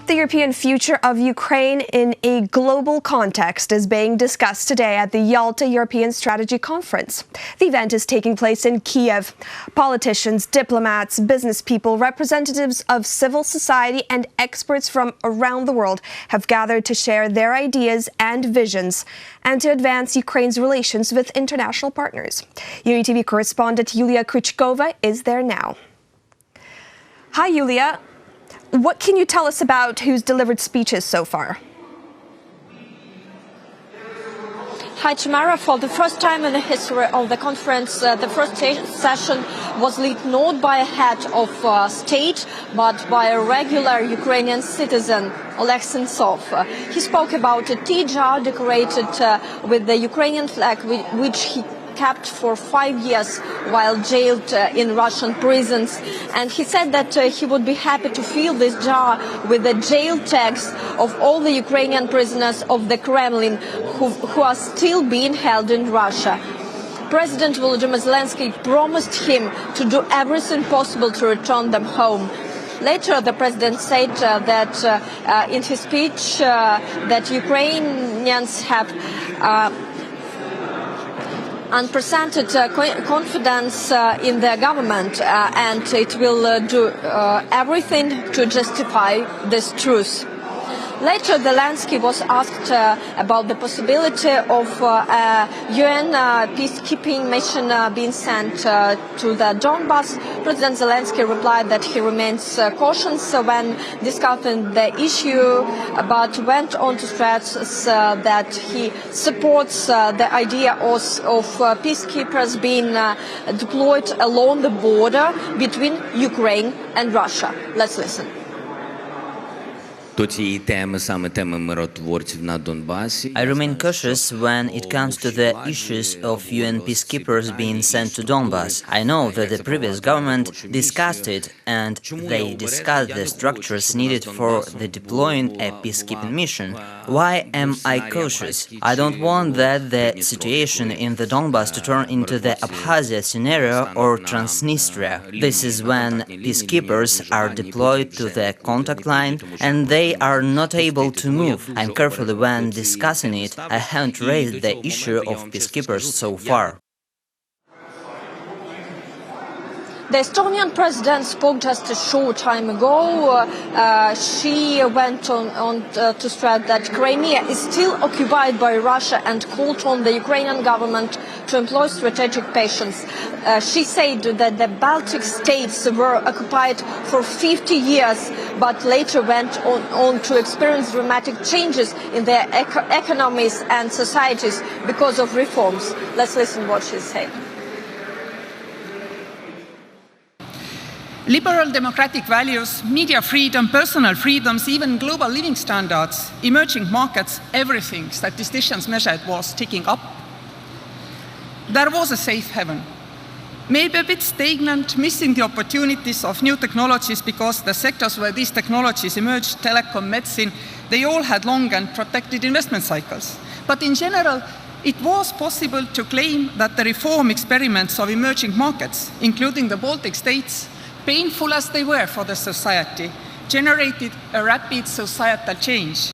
The European future of Ukraine in a global context is being discussed today at the Yalta European Strategy Conference. The event is taking place in Kyiv. Politicians, diplomats, business people, representatives of civil society and experts from around the world have gathered to share their ideas and visions and to advance Ukraine's relations with international partners. UATV correspondent Yulia Krychkova is there now. Hi, Yulia. What can you tell us about who's delivered speeches so far? Hi, Tamara. For the first time in the history of the conference, the first session was led not by a head of state, but by a regular Ukrainian citizen, Oleg Sentsov. He spoke about a tea jar decorated with the Ukrainian flag, which he kept for 5 years while jailed in Russian prisons. And he said that he would be happy to fill this jar with the jail tags of all the Ukrainian prisoners of the Kremlin who are still being held in Russia. President Volodymyr Zelensky promised him to do everything possible to return them home. Later, the president said that in his speech that Ukrainians have unprecedented confidence in their government and it will do everything to justify this truth. Later, Zelensky was asked about the possibility of a UN peacekeeping mission being sent to the Donbass. President Zelensky replied that he remains cautious when discussing the issue, but went on to stress that he supports the idea of peacekeepers being deployed along the border between Ukraine and Russia. Let's listen. I remain cautious when it comes to the issues of UN peacekeepers being sent to Donbass. I know that the previous government discussed it and they discussed the structures needed for the deploying a peacekeeping mission. Why am I cautious? I don't want that the situation in the Donbass to turn into the Abkhazia scenario or Transnistria. This is when peacekeepers are deployed to the contact line and they are not able to move. I'm careful when discussing it. I haven't raised the issue of peacekeepers so far. The Estonian president spoke just a short time ago. She went on to stress that Crimea is still occupied by Russia and called on the Ukrainian government to employ strategic patience. She said that the Baltic states were occupied for 50 years, but later went on to experience dramatic changes in their economies and societies because of reforms. Let's listen what she said. Liberal democratic values, media freedom, personal freedoms, even global living standards, emerging markets, everything statisticians measured was ticking up. There was a safe haven. Maybe a bit stagnant, missing the opportunities of new technologies because the sectors where these technologies emerged, telecom, medicine, they all had long and protected investment cycles. But in general, it was possible to claim that the reform experiments of emerging markets, including the Baltic states, painful as they were for the society, generated a rapid societal change.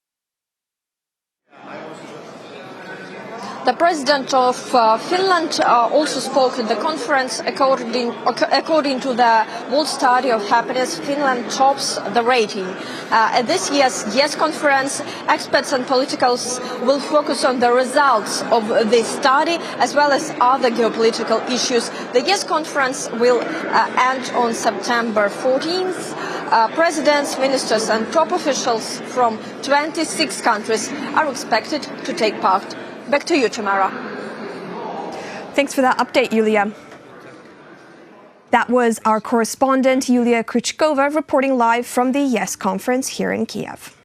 The president of Finland also spoke at the conference. According to the World Study of Happiness, Finland tops the rating. At this year's YES conference, experts and politicals will focus on the results of this study as well as other geopolitical issues. The YES conference will end on September 14th. Presidents, ministers and top officials from 26 countries are expected to take part. Back to you, Tamara. Thanks for that update, Yulia. That was our correspondent, Yulia Krychkova, reporting live from the YES conference here in Kyiv.